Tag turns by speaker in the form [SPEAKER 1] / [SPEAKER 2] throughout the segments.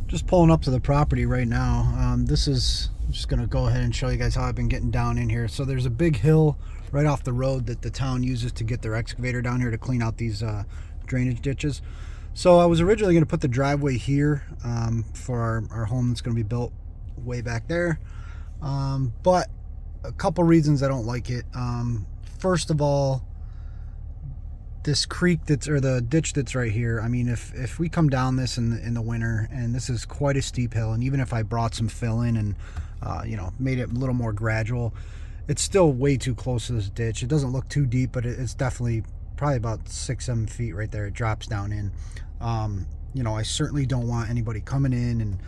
[SPEAKER 1] Just pulling up to the property right now. This is I'm just gonna go ahead and show you guys how I've been getting down in here. So there's a big hill right off the road that the town uses to get their excavator down here to clean out these drainage ditches. So I was originally going to put the driveway here for our home that's going to be built way back there, but a couple reasons I don't like it. First of all, this creek or the ditch that's right here, I mean, if we come down this in the winter, and this is quite a steep hill, and even if I brought some fill in and made it a little more gradual, it's still way too close to this ditch. It doesn't look too deep, but it's definitely probably about 6-7 feet right there. It drops down in. I certainly don't want anybody coming in and,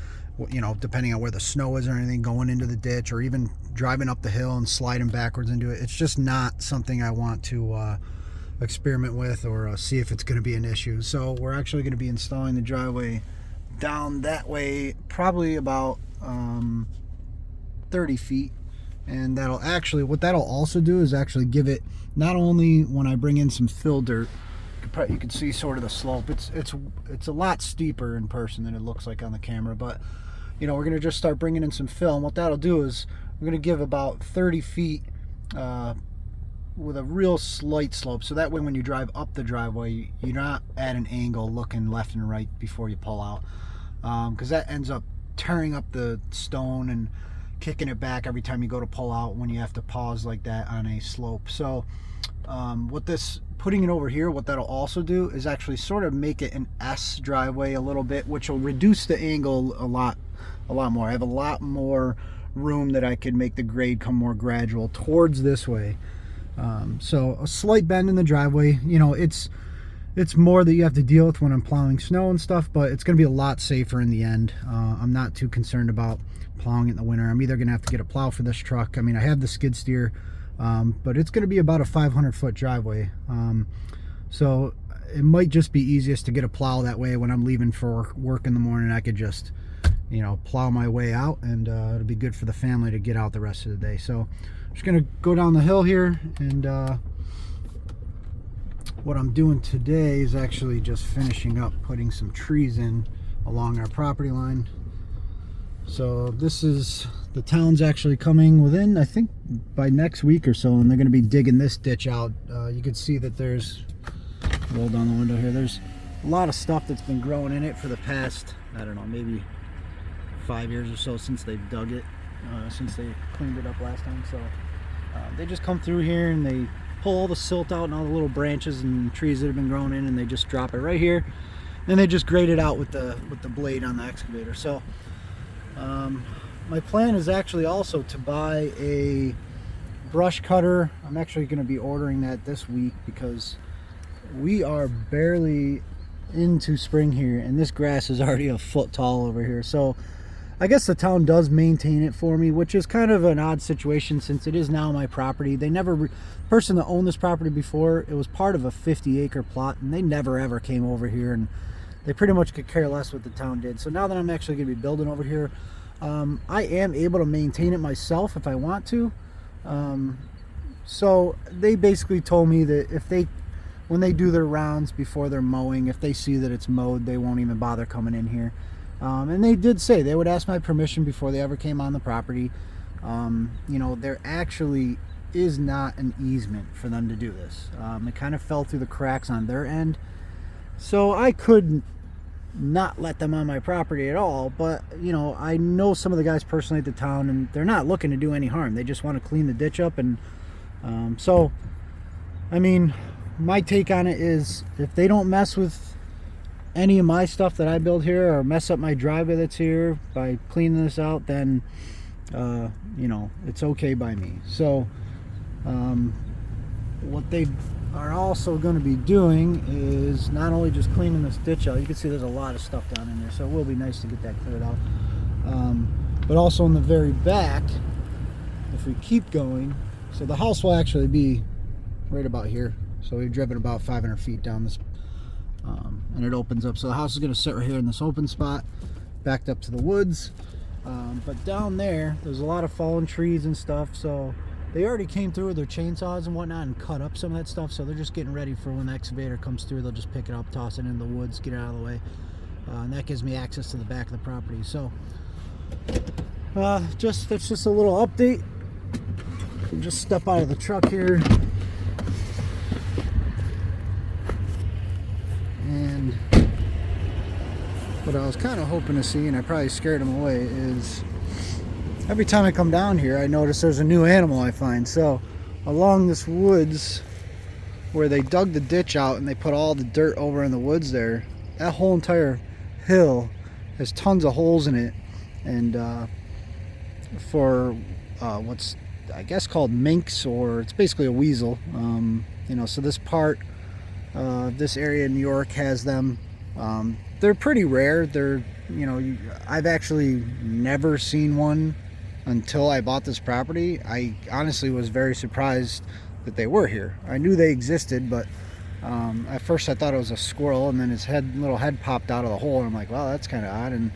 [SPEAKER 1] depending on where the snow is or anything, going into the ditch or even driving up the hill and sliding backwards into it. It's just not something I want to experiment with or see if it's going to be an issue. So we're actually going to be installing the driveway down that way, probably about 30 feet. And what that'll also do is actually give it, not only when I bring in some fill dirt, you can see sort of the slope. It's a lot steeper in person than it looks like on the camera, but we're going to just start bringing in some fill, and what that'll do is we're going to give about 30 feet with a real slight slope, so that way when you drive up the driveway, you're not at an angle looking left and right before you pull out, because that ends up tearing up the stone and kicking it back every time you go to pull out when you have to pause like that on a slope. So putting it over here, what that'll also do is actually sort of make it an S driveway a little bit, which will reduce the angle a lot more. I have a lot more room that I could make the grade come more gradual towards this way. So a slight bend in the driveway, it's more that you have to deal with when I'm plowing snow and stuff, but it's going to be a lot safer in the end. I'm not too concerned about plowing it in the winter. I'm either going to have to get a plow for this truck. I mean, I have the skid steer, but it's going to be about a 500-foot driveway. So it might just be easiest to get a plow that way. When I'm leaving for work in the morning, I could just, plow my way out, and it'll be good for the family to get out the rest of the day. So I'm just going to go down the hill here, and what I'm doing today is actually just finishing up putting some trees in along our property line. So the town's actually coming within, I think, by next week or so, and they're going to be digging this ditch out. You can see that roll down the window here, there's a lot of stuff that's been growing in it for the past, I don't know, maybe 5 years or so since they've dug it, since they cleaned it up last time. So they just come through here and they pull all the silt out and all the little branches and trees that have been growing in, and they just drop it right here. Then they just grade it out with the blade on the excavator. So my plan is actually also to buy a brush cutter. I'm actually going to be ordering that this week because we are barely into spring here, and this grass is already a foot tall over here. So I guess the town does maintain it for me, which is kind of an odd situation since it is now my property. The person that owned this property before, it was part of a 50-acre plot, and they never ever came over here, and they pretty much could care less what the town did. So now that I'm actually going to be building over here, I am able to maintain it myself if I want to. So they basically told me that when they do their rounds before they're mowing, if they see that it's mowed, they won't even bother coming in here. And they did say they would ask my permission before they ever came on the property. There actually is not an easement for them to do this. It kind of fell through the cracks on their end. So I could not let them on my property at all, but I know some of the guys personally at the town, and they're not looking to do any harm. They just want to clean the ditch up, and so I mean, my take on it is, if they don't mess with any of my stuff that I build here or mess up my driveway that's here by cleaning this out, then it's okay by me. So what they are also going to be doing is not only just cleaning this ditch out. You can see there's a lot of stuff down in there, so it will be nice to get that cleared out, but also in the very back, if we keep going, so the house will actually be right about here. So we've driven about 500 feet down this, and it opens up. So the house is going to sit right here in this open spot, backed up to the woods. But down there's a lot of fallen trees and stuff. So they already came through with their chainsaws and whatnot and cut up some of that stuff. So they're just getting ready for when the excavator comes through. They'll just pick it up, toss it in the woods, get it out of the way. and that gives me access to the back of the property. So that's just a little update. Just step out of the truck here, and what I was kind of hoping to see, and I probably scared him away, is every time I come down here I notice there's a new animal I find. So along this woods where they dug the ditch out and they put all the dirt over in the woods there, that whole entire hill has tons of holes in it, and for what's I guess called minks, or it's basically a weasel. You know, so this part, this area in New York has them. They're pretty rare. They're, you know, I've actually never seen one until I bought this property. I honestly was very surprised that they were here. I knew they existed, but at first I thought it was a squirrel, and then his little head popped out of the hole, and I'm like, well, that's kind of odd. And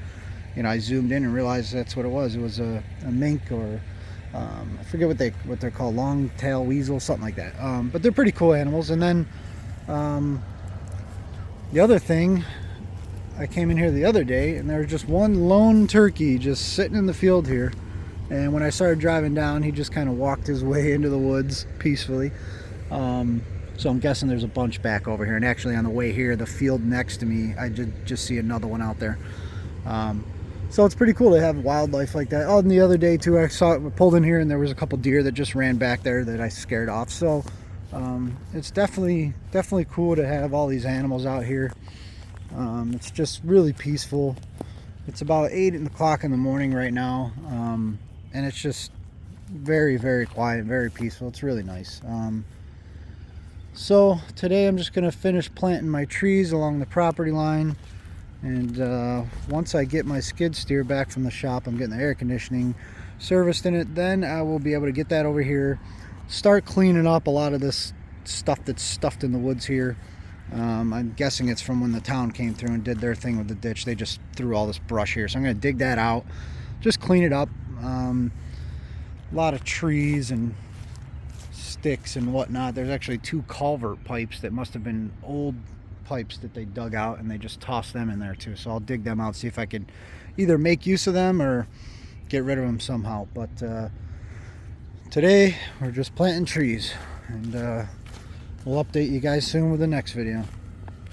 [SPEAKER 1] you know, I zoomed in and realized that's what it was. It was a mink, or I forget what they're called, long tail weasel, something like that. But they're pretty cool animals. And then the other thing, I came in here the other day and there was just one lone turkey just sitting in the field here. And when I started driving down, he just kind of walked his way into the woods peacefully. So I'm guessing there's a bunch back over here. And actually on the way here, the field next to me, I did just see another one out there. So it's pretty cool to have wildlife like that. Oh, and the other day too, I pulled in here and there was a couple deer that just ran back there that I scared off. So it's definitely cool to have all these animals out here. It's just really peaceful. It's about 8 o'clock in the morning right now, and it's just very, very quiet, very peaceful. It's really nice. So today I'm just going to finish planting my trees along the property line. And once I get my skid steer back from the shop, I'm getting the air conditioning serviced in it, then I will be able to get that over here, start cleaning up a lot of this stuff that's stuffed in the woods here. I'm guessing it's from when the town came through and did their thing with the ditch. They just threw all this brush here, so I'm going to dig that out, just clean it up. A lot of trees and sticks and whatnot. There's actually 2 culvert pipes that must have been old pipes that they dug out, and they just tossed them in there too. So I'll dig them out, see if I could either make use of them or get rid of them somehow. But today we're just planting trees, and we'll update you guys soon with the next video.